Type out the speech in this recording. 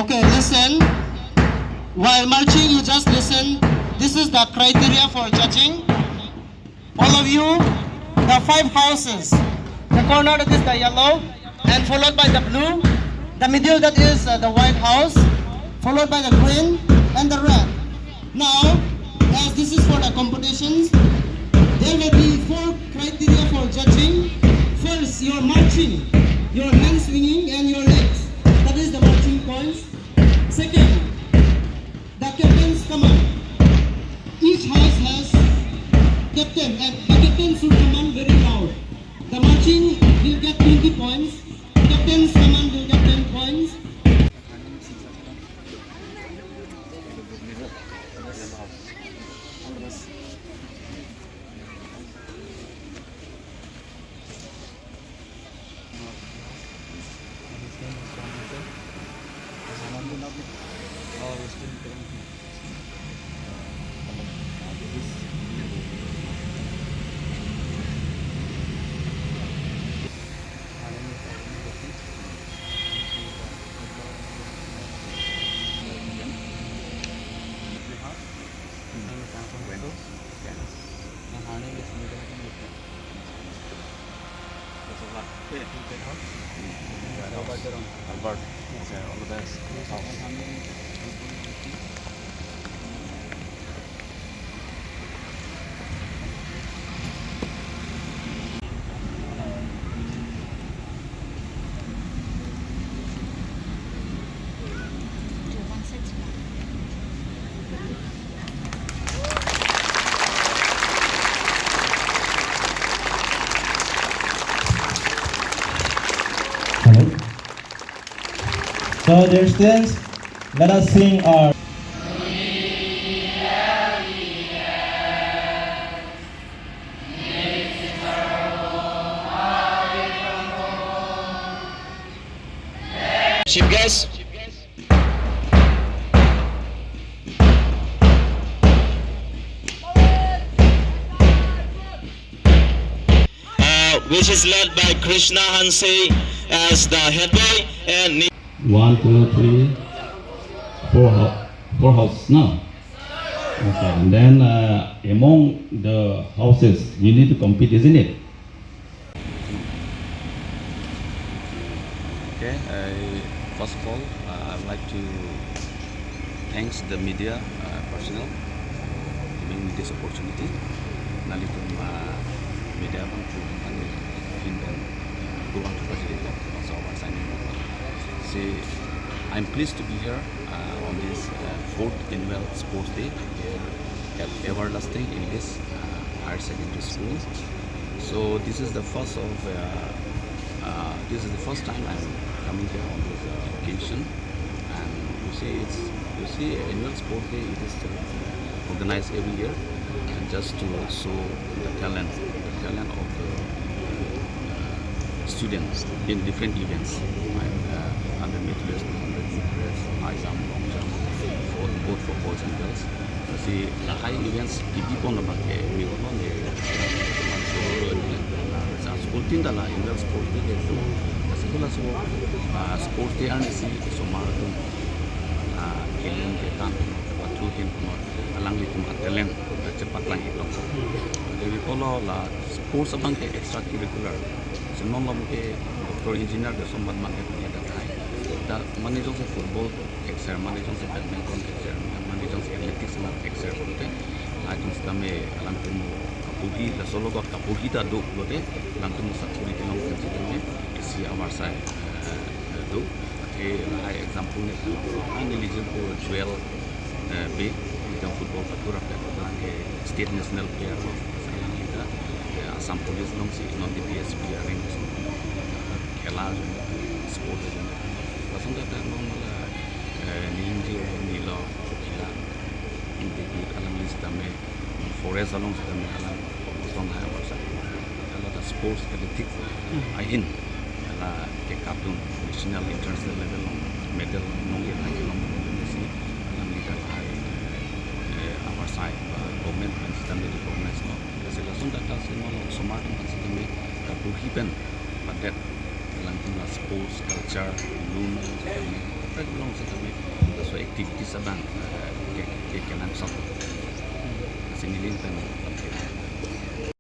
Okay, listen. While marching, you just listen. This is the criteria for judging. All of you, the 5 houses. The corner that is the yellow, and followed by the blue. The middle that is the white house, followed by the green and the red. Now, as this is for the competitions, there will be 4 criteria for judging. First, your marching, your hand swinging and your legs. That is the marching points. Second, the captain's command. Each house has captain and the captain should command very loud. The marching will get 20 points. Captain's command will get 10 points. Albert, all the best. Hello. So, dear students, let us sing our Chief guest. Which is led by Krishna Hansi as the head boy and 1, 2, 3, 4 houses now. Okay, and then among the houses, you need to compete, isn't it? Okay, first of all, I'd like to thanks the media personnel giving me this opportunity. Nalitum media pun hindan kurang terpaksa also our signing. See, I'm pleased to be here on this 4th annual sports day here at Everlasting English Higher Secondary School. So this is the first of this is the first time I'm coming here on this occasion, and you see annual sport day. It is organized every year, and just to show the talent of the students in different events, like 100 meters, 200 meters, high jump, long jump, both for boys and girls. You see the high events kebi pon about me go on there. School team dala annual sport day itu. Sekolah sport day ane si somaratun kelon ke kan pathu hin kumar alang litum talent cepat lang itu. Jadi kalau la sports abang ke extracurricular, senang lam ke doktor engineer ke sombat mak ke punya datai. Da mani jong se football exer, mani jong se badminton exer, mani jong se athletics mak exer bolte. Lajung kami alang tumu kapugi la solo got kapugi ta do bolte, alang tumu sakuri kelong kerja kami isi our side do. Okay, high example ni ani eligible for 12 big kita football patura ke state national player kita Assam police long si non DPSP ring khela sport je pasang kata non mala ninja nilo khela indiki alam list tame forest along tame alam potong hai wasa kalau the sports athletics ahin la ke kapun national international level medal nong ye hai long si alam leader hai our side government system de recognize no kasi langsung data semua smart kan system ni kapuhipan padet lang tuna sports culture lunar separate belong sa kami so activities sa bang ke kenan sa sinilin tan